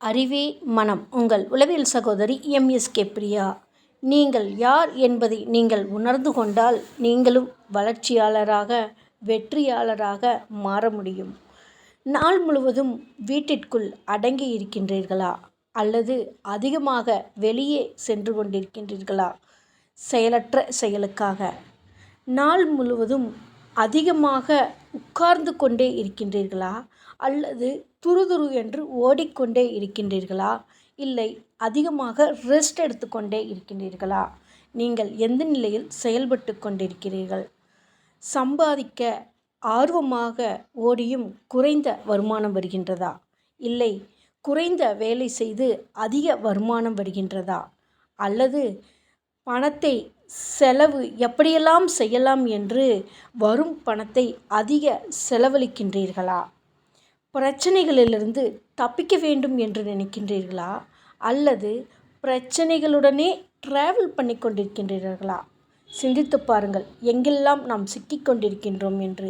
அறிவே மனம். உங்கள் உளவியல் சகோதரி எம்எஸ்கே பிரியா. நீங்கள் யார் என்பதை நீங்கள் உணர்ந்து கொண்டால் நீங்களும் வளர்ச்சியாளராக, வெற்றியாளராக மாற முடியும். நாள் முழுவதும் வீட்டிற்குள் அடங்கி இருக்கின்றீர்களா? அல்லது அதிகமாக வெளியே சென்று கொண்டிருக்கின்றீர்களா? செயலற்ற செயலுக்காக. நாள் முழுவதும் அதிகமாக உட்கார்ந்து கொண்டே இருக்கின்றீர்களா? அல்லது துருதுரு என்று ஓடிக்கொண்டே இருக்கின்றீர்களா? இல்லை அதிகமாக ரெஸ்ட் எடுத்துக்கொண்டே இருக்கின்றீர்களா? நீங்கள் எந்த நிலையில் செயல்பட்டு கொண்டிருக்கிறீர்கள்? சம்பாதிக்க ஆர்வமாக ஓடியும் குறைந்த வருமானம் வருகின்றதா? இல்லை குறைந்த வேலை செய்து அதிக வருமானம் வருகின்றதா? அல்லது பணத்தை செலவு எப்படியெல்லாம் செய்யலாம் என்று வரும் பணத்தை அதிக செலவழிக்கின்றீர்களா? பிரச்சனைகளிலிருந்து தப்பிக்க வேண்டும் என்று நினைக்கின்றீர்களா? அல்லது பிரச்சனைகளுடனே டிராவல் பண்ணி கொண்டிருக்கின்றீர்களா? சிந்தித்து பாருங்கள், எங்கெல்லாம் நாம் சிக்கிக்கொண்டிருக்கின்றோம் என்று.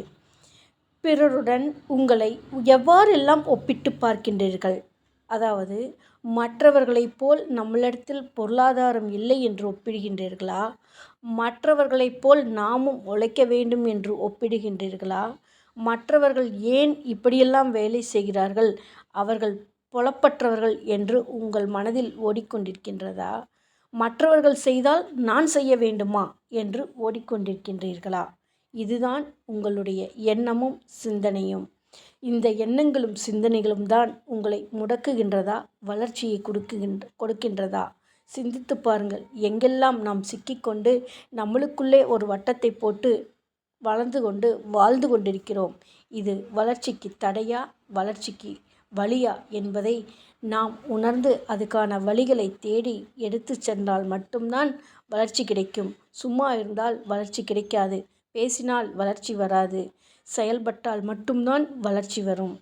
பிறருடன் உங்களை எவ்வாறெல்லாம் ஒப்பிட்டு பார்க்கின்றீர்கள்? அதாவது மற்றவர்களைப் போல் நம்மளிடத்தில் பொருளாதாரம் இல்லை என்று ஒப்பிடுகின்றீர்களா? மற்றவர்களைப் போல் நாமும் உழைக்க வேண்டும் என்று ஒப்பிடுகின்றீர்களா? மற்றவர்கள் ஏன் இப்படியெல்லாம் வேலை செய்கிறார்கள், அவர்கள் பொழப்பற்றவர்கள் என்று உங்கள் மனதில் ஓடிக்கொண்டிருக்கின்றதா? மற்றவர்கள் செய்தால் நான் செய்ய வேண்டுமா என்று ஓடிக்கொண்டிருக்கின்றீர்களா? இதுதான் உங்களுடைய எண்ணமும் சிந்தனையும். இந்த எண்ணங்களும் சிந்தனைகளும் தான் உங்களை முடக்குகின்றதா, வளர்ச்சியை கொடுக்கின்றதா? சிந்தித்து பாருங்கள். எங்கெல்லாம் நாம் சிக்கிக்கொண்டு நம்மளுக்குள்ளே ஒரு வட்டத்தை போட்டு வாழ்ந்து கொண்டிருக்கிறோம். இது வளர்ச்சிக்கு தடையா, வளர்ச்சிக்கு வழியா என்பதை நாம் உணர்ந்து அதுக்கான வழிகளை தேடி எடுத்து சென்றால் மட்டும்தான் வளர்ச்சி கிடைக்கும். சும்மா இருந்தால் வளர்ச்சி கிடைக்காது. பேசினால் வளர்ச்சி வராது. செயல்பட்டால் மட்டும்தான் வளர்ச்சி வரும்.